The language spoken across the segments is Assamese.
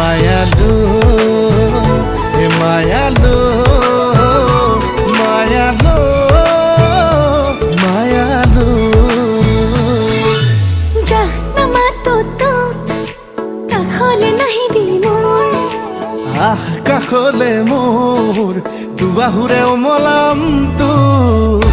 মায়ালু এ মায়ালু মায়ালু মায়ালু জাহ্নমা তো কাখলে নাহিবি মোৰ আহ কাখলে মোৰ দুবাহুৰে উমলাম তোক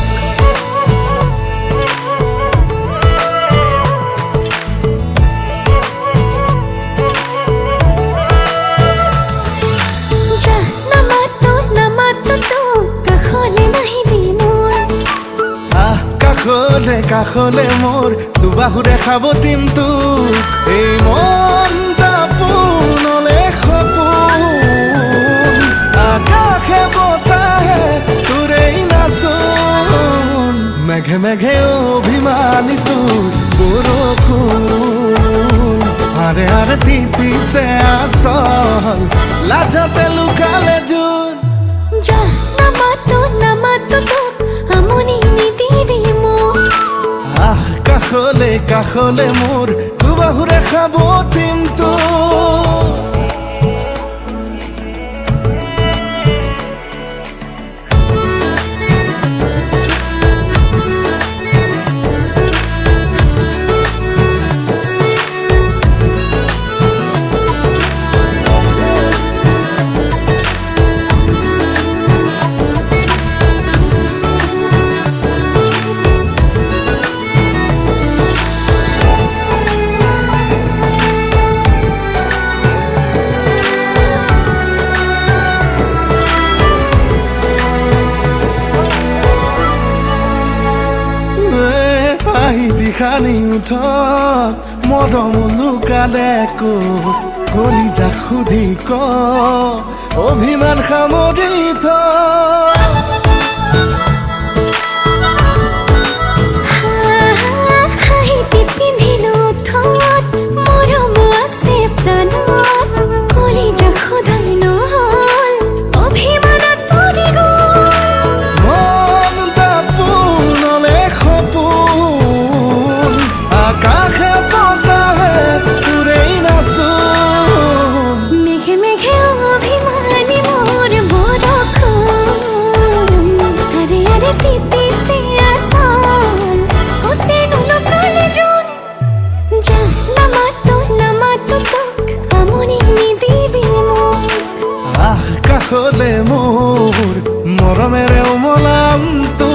কাখলে কাখলে মোৰ দুবাহুৰে খাবতিম তোক এই মনটা পোনলে সপোন আকাশে বতাহে তোৰেই নাচোন মেঘে মেঘে অভিমানী তোৰ বৰষুণ আৰে আৰে তিতিছে আচল লাজতে লুকালে জোন নামাতো তোক আমনি নিদিবি মোক কাখলে কাখলে মোৰ দুবাহুৰে খাবতিম তোক খানি উঠত মৰম লুকালে ক'ত কলিজা সুধি ক অভিমান সামৰি থ পিন্ধিলো থত মৰম আছে প্ৰাণত কলিজা সোধাই নহল অভিমানত পৰি গ'ল মনটা পোনলে সপোন আকাশে বতাহে তোৰেই নাচোন মেঘে মেঘে অভিমানী মোৰ বৰষুণ আৰে আৰে তিতিছে আচল অতে নুলুকালে জোন নামাতো তোক আমনি নিদিবি মোক কাখলে মোৰ মৰমেৰে উমলাম তোক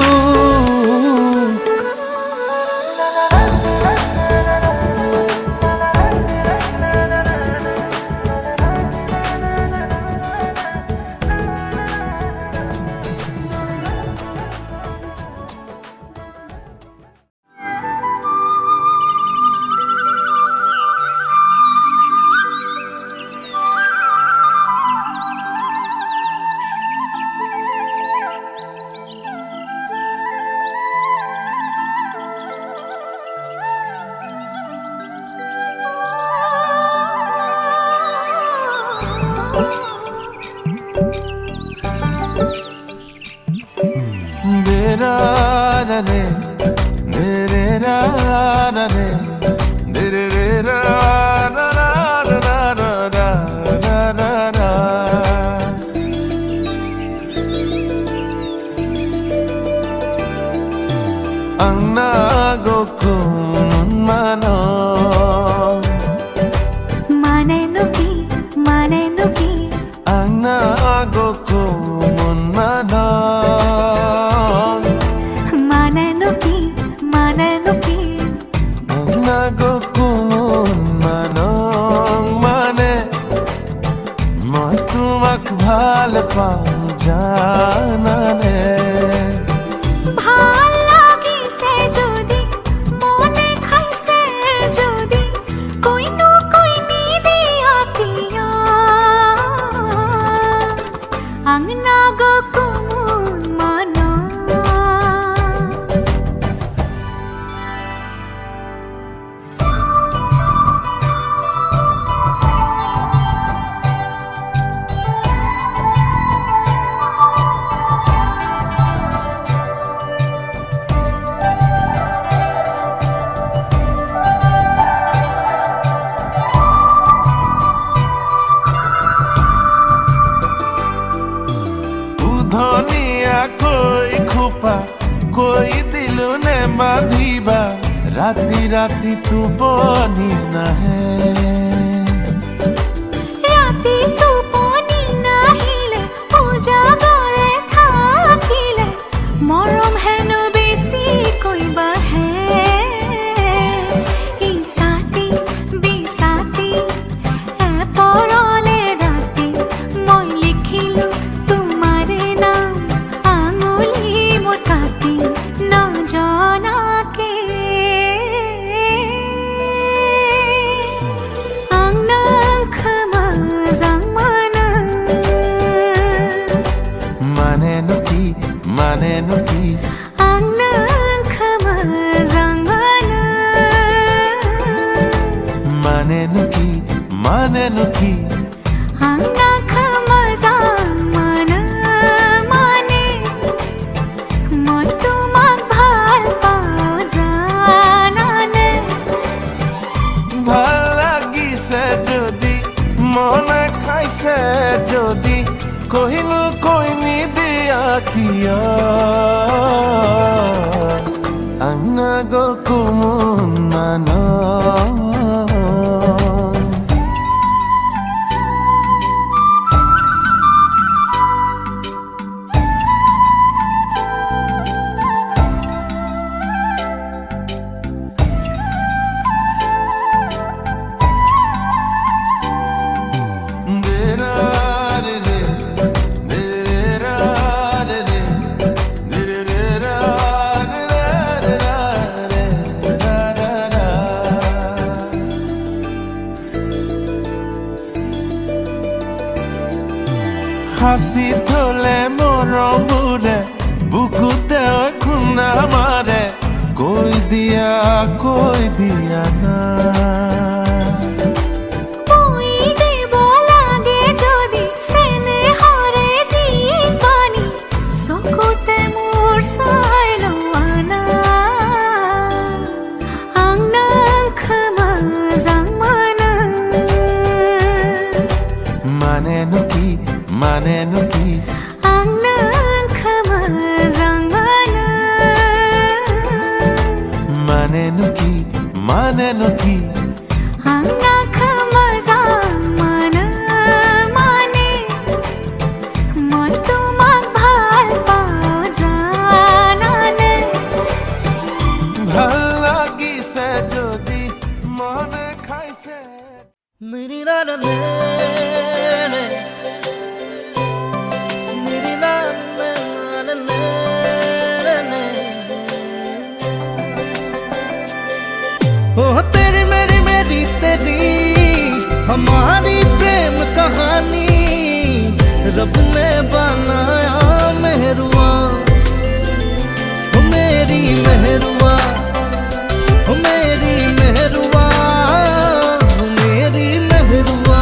ang nagokong manong manay nuki ang nagokong manong manay nuki ang nagokong manong মানে মই তোমাক ভাল পাওঁ জানানে ভাল লাগিছে যদি মনে খাইছে যদি কইনো কইনি দিয়া কিয়া আংনা গো কোন মানা বান্ধিবা ৰাতি ৰাতি টোপনি নাহে ৰাতি টোপনি নাহিলে উজাগৰে থাকিলে মৰম হেনো বেছিকৈ বাঢ়ে ইছাতি বিছাতি এপৰলে ৰাতি মই লিখিলো তোমাৰ নাম আঙুলি মোৰ কাটি নজনাকে ang nagkamazang mana maneno ki ang nagkamazang mana maneno ki ang nagkamazang mana mane মই তোমাক ভাল পাওঁ জানানে ভাল লাগিছে যদি মনে খাইছে যদি কহিনো কৈ নিদিয়া কিয় আংনাগো কুমুন মানো হাসি থলে মৰমবোৰে বুকুতে খুন্দা মাৰে কৈ দিয়া না মই দিব লাগে যদি চেনেহৰে দি পানী চকুতে মোৰ চাই লোৱা না ang nagkamazang mana maneno ki ang nagkamazang mana maneno ki ang nagkamazang mana mane মই তোমাক ভাল পাওঁ জানানে ভাল লাগিছে যদি মনে খাইছে मेरी ना ना ने ने मेरी ना ना ना ने ने ओ तेरी मेरी मेरी तेरी हमारी प्रेम कहानी रब ने बनाया मेहरुआ ओ मेरी मेहरुआ ओ मेरी मेहरुआ ओ मेरी मेहरुआ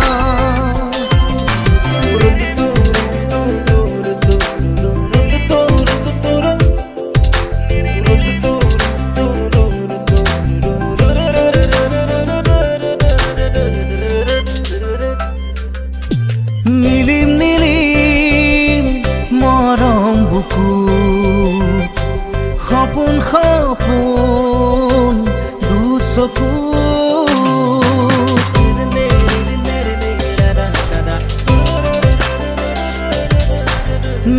নীলিম নীলিম মৰম বুকু সপোন সপোন দুচকু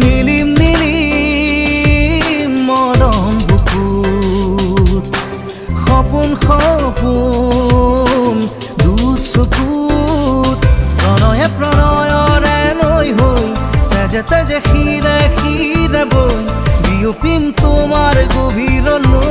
নীলিম নীলিম মৰম বুকু সপোন সপোন দুচকুত প্ৰণয়ে প্ৰণয়ৰে নৈ হৈ তেজে তেজে শিৰে শিৰে বৈ বিয়পিম তোমাৰ গভীৰলৈ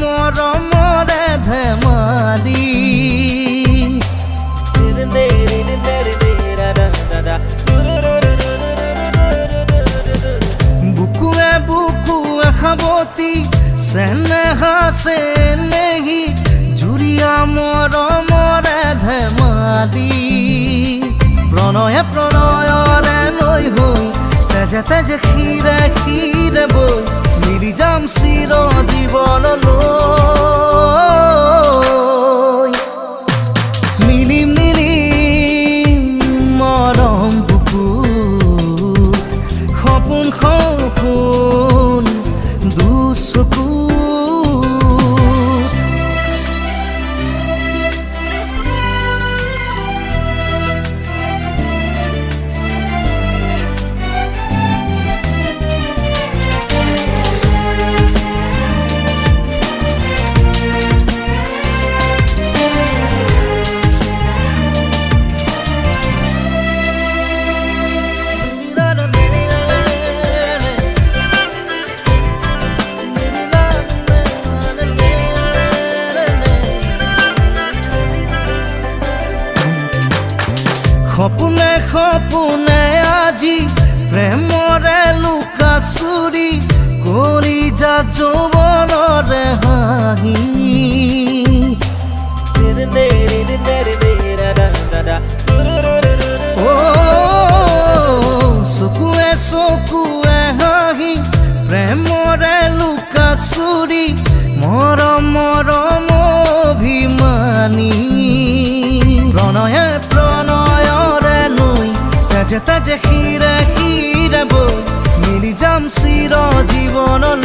মৰমৰে ধেমালি বুকুৱে বুকুৱে খাবতি চেনেহা চেনেহী জুৰিয়া মৰমৰে ধেমালি প্ৰণয়ে প্ৰণয়ৰে লৈ হৈ তেজে তেজে শিৰে শিৰে বৈ মিলি যাম চিৰ জীৱনলৈ মিলিম মিলিম মৰম বুকুত সপোন সপোন দুচকুত সপোনে সপোনে আজি প্ৰেমৰে লুকা চুৰি কৰি যা যৌৱনৰে হাঁহি চকুৱে চকুৱে হাঁহি প্ৰেমৰে লুকা চুৰি মৰম মৰম অভিমানী প্ৰণয়ে প্ৰণয়ৰে নৈ তেজে তেজে শিৰে শিৰে বৈ মিলি যাম চিৰ জীৱনলৈ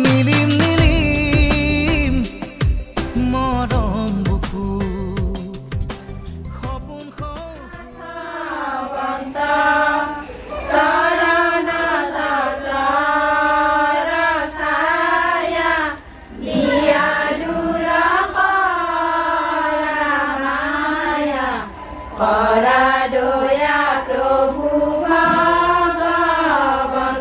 মিলিম মিলিম মৰম বুকুত সপোন Para doya Prabhu Bhagavan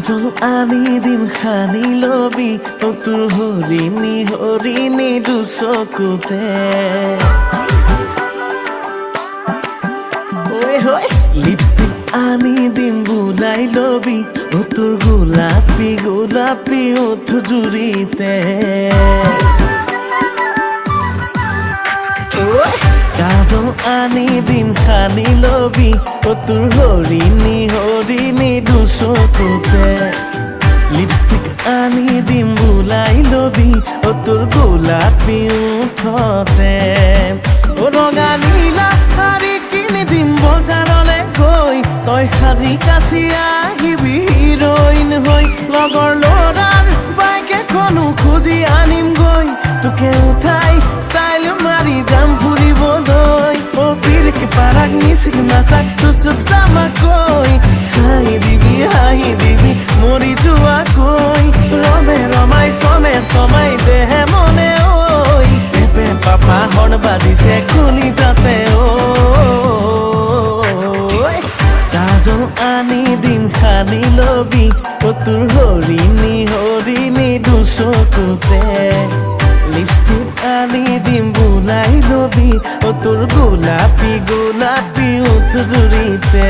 কাজল আনি দিম সানি লবি অ তোৰ হৰিণী হৰিণী দুচকুতে লিপষ্টিক আনি দিম বুলাই লবি অ তোৰ গোলাপী গোলাপী ওঠ জুৰিতে কাজল আনি দিম সানি লবি অ তোৰ হৰিণী হৰিণী দুচকুতে লিপষ্টিক আনি দিম বুলাই লবি অ তোৰ গোলাপী ওঠতে অ ৰঙা নীলা শাৰী কিনি দিম বজাৰলে গৈ তই সাজি কাচি আহিবি হিৰইন হৈ লগৰ ল'ৰাৰ বাইক এখনো খুজি আনিম গৈ তোকে উঠাই ষ্টাইল মাৰি যাম ফুৰিবলৈ অ পিৰকে পাৰাক মিচিক নাচাক তুচুক চামাকৈ চাই দিবি হাঁহি দিবি মৰি যোৱাকৈ ৰমে ৰমাই চমে চমাই দেহে মনে ঐ পেপে পাপা হৰ্ণ বাজিছে খুলি যাতে ঐ কাজল আনি দিম সানি লবি অ তোৰ হৰিণী হৰিণী দুচকুতে লিপষ্টিক আনি দিম বুলাই লবি অ তোৰ গোলাপী গোলাপী ওঠ জুৰিতে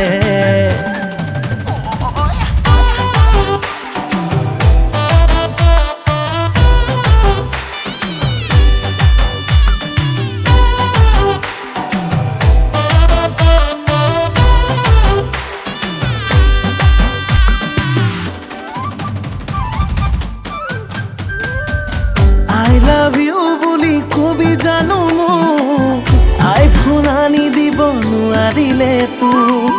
I love you বুলি কবি জানো মোক আইফোন আনি দিব নোৱাৰিলে তোক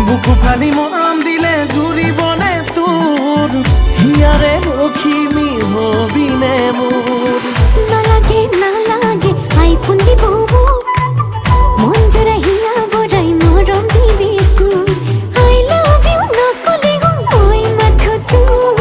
বুকু ফালি মৰম দিলে জুৰিবনে তোৰ হিয়াৰে লখিমী হবিনে মোৰ নালাগে নালাগে আইফোন দিব মোক মন জোৰা হিয়া বৰাই মৰম দিবি তোৰ আই লাভ ইউ নকলে মই মাথো তোৰ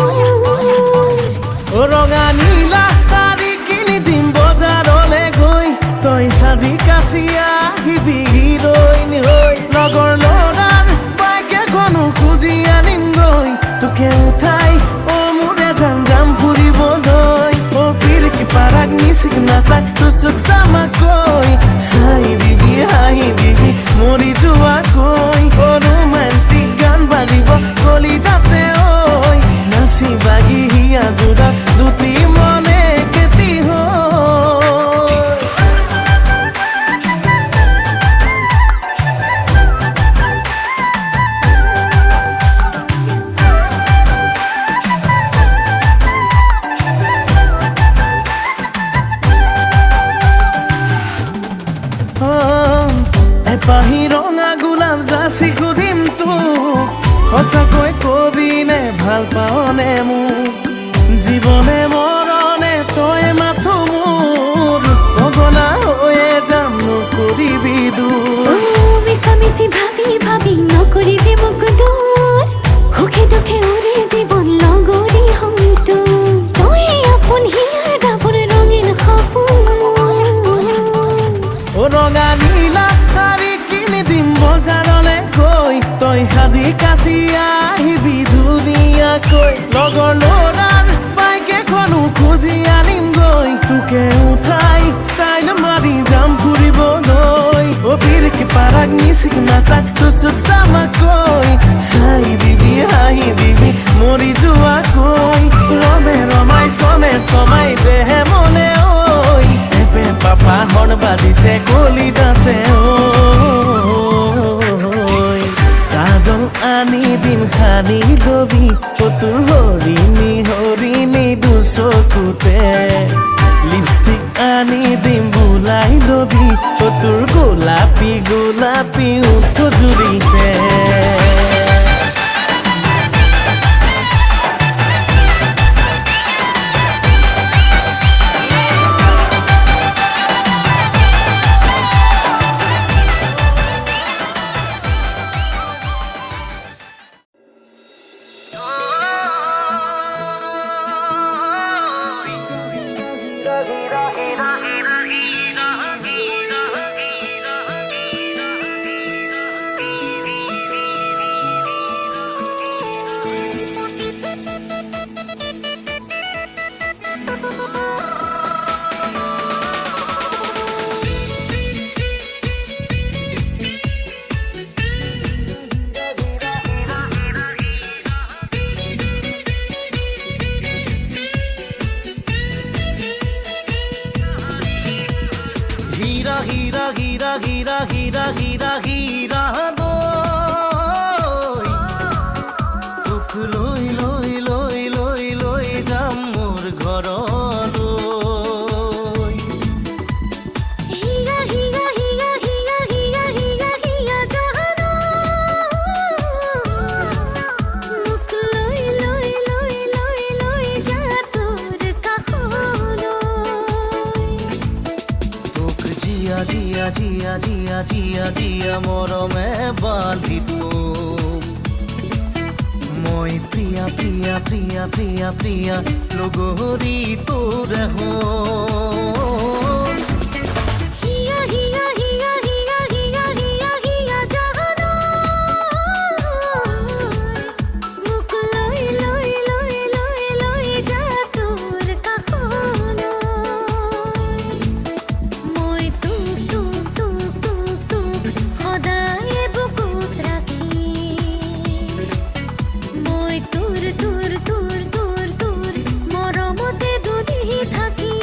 ৰঙা নীলা শাৰী কিনি দিম বজাৰলে গৈ তই সাজি কাচি আহিবি হিৰইন হৈ লগৰ ল'ৰাৰ বাইক এখনো খুজি আনিম গৈ তোকে উঠাই অ মোৰে যাম যাম ফুৰিবলৈ অ পিৰকে পাৰাক মিচিক নাচাক তুচুক চামাকৈ চাই দিবি হাঁহি দিবি মৰি যোৱাকৈ অ ৰোমান্টিক গান বাজিব কলি যাতে ঐ নাচি বাগি হিয়া জোৰা দুটি মনে কেতি হৈ এপাহি ৰঙা গোলাপ যাচি সুধিম তোক সঁচাকৈ কবিনে ভাল পাৱনে মোক জীৱনে মৰণে তই মাথো মোৰ পগলা হৈয়ে যাম নকৰিবি দূৰ মিছামিছি ভাবি ভাবি নকৰিবি মোক দূৰ সুখে দুখে উৰে জীৱন লগৰী হম তোৰ তই আপোন হিয়াৰ ডাবৰ ৰঙীন সপোন অ ৰঙা নীলা শাৰী কিনি দিম বজাৰলে গৈ তই সাজি কাচি আহিবি ধুনীয়াকৈ লগৰ ল'ৰাৰ বাইক এখনো খুজি আনিম গৈ তোকে উঠাই ষ্টাইল মাৰি যাম ফুৰিবলৈ অ পিৰকে পাৰাক মিচিক নাচাক তুচুক চামাকৈ চাই দিবি হাঁহি দিবি মৰি যোৱাকৈ ৰমে ৰমাই চমে চমাই দেহে মনে ঐ পেপে পাপা হৰ্ণ বাজিছে কলি যাতে কাজল আনি দিম সানি লবি অ তোৰ হৰিণী হৰিণী দুচকুতে লিপষ্টিক আনি দিম বুলাই লবি অ তোৰ গোলাপী গোলাপী ওঠ জুৰিতে হীৰা হীৰা হীৰা হীৰা দৈ তোক লৈ লৈ লৈ লৈ লৈ যাম মোৰ ঘৰলৈ হিয়া হিয়া হিয়া হিয়া হিয়া হিয়া হিয়া জানো মুখ লৈ লৈ লৈ লৈ লৈ যা তোৰ কাষলৈ তোক জিয়া জিয়া জিয়া জিয়া জিয়া জিয়া মৰমে বান্ধি থম মই প্ৰিয়া প্ৰিয়া প্ৰিয়া প্ৰিয়া প্ৰিয়া লগৰী তোৰে হম হিয়া হিয়া হিয়া হিয়া হিয়া হিয়া হিয়া জানো মুখ লৈ লৈ লৈ লৈ লৈ যা তোৰ কাষলৈ মই তোক তোক তোক তোক তোক সদায় বুকুত ৰাখি মই তোৰ তোৰ তোৰ তোৰ তোৰ মৰমতে দুধি থাকি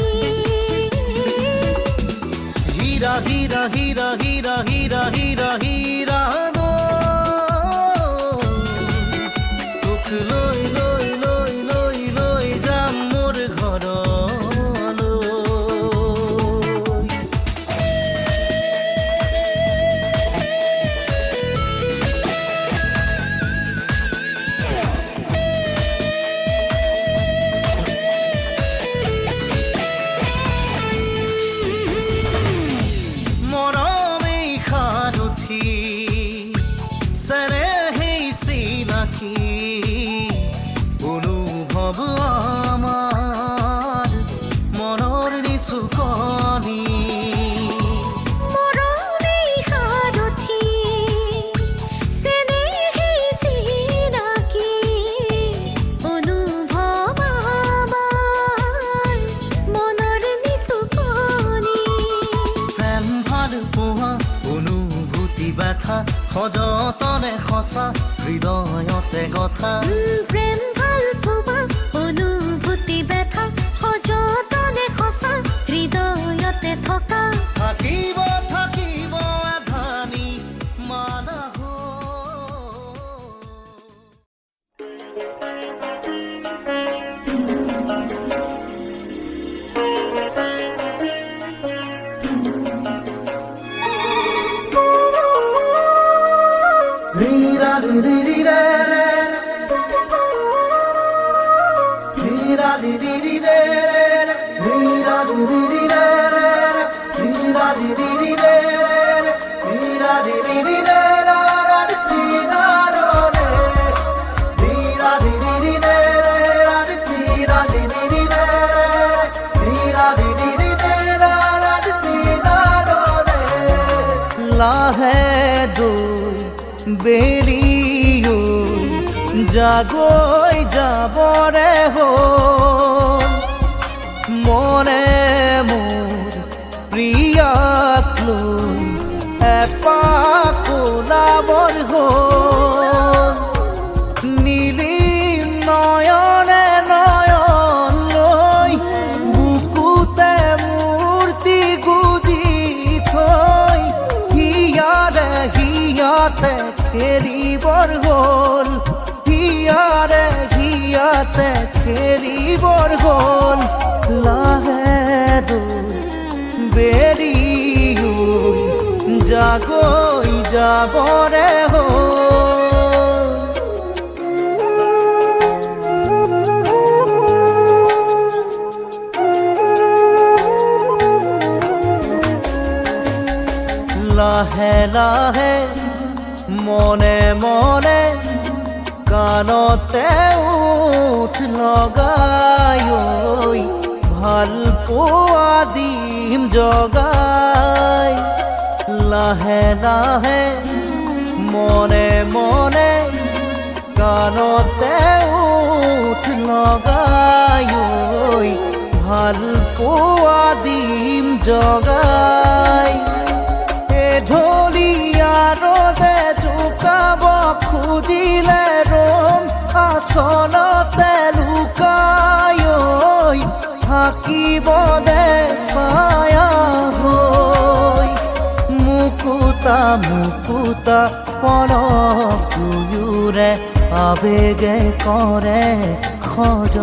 হীৰা হীৰা হীৰা হীৰা হীৰা হীৰা হীৰা তোক লৈ লৈ লৈ লৈ লৈ যাম মোৰ ঘৰলৈ মৰমেই সাৰথি চেনেহেই চিনাকি অনুভৱ আমাৰ মনৰ নিচুকনি মৰমেই সাৰথি চেনেহেই চিনাকি অনুভৱ আমাৰ মনৰ নিচুকনি প্ৰেম ভাল পোৱা অনুভূতি ব্যথা সযতনে সঁচা হৃদয়তে গথা প্ৰেম ভাল পোৱা অনুভূতি ব্যথা সযতনে সঁচা হৃদয়তে থকা থাকিব থাকিব এধানি মানা হৈ। লাহে দৈ বেলিও জাগৈ যাবৰে হ'ল মনে মোৰ প্ৰিয়াক লৈ এপাক ওলাবৰ হ'ল নীলিম নয়নে নয়ন লৈ বুকুতে মূৰ্তি গুজি থৈ হিয়াৰে হিয়াতে খেলিবৰ হ'ল হিয়াৰে হিয়াতে খেলিবৰ হ'ল লাহে দৈ বেৰিও জাগৈ যাবৰে হ'ল লাহে লাহে মনে মনে কাণতে উঠ লগাই ঐ ভাল পোৱা দিম জগাই লাহে লাহে মনে মনে কাণতে উঠ লগাই ঐ ভাল পোৱা দিম জগাই ঢলিয়াৰতে জোকাব খুজিলে ৰম আচলতে লুকাই থাকিব দে ছায়া হৈ মোক মুক্তা মুকুতা পলক দুয়োৰে আবেগে কৰে খজ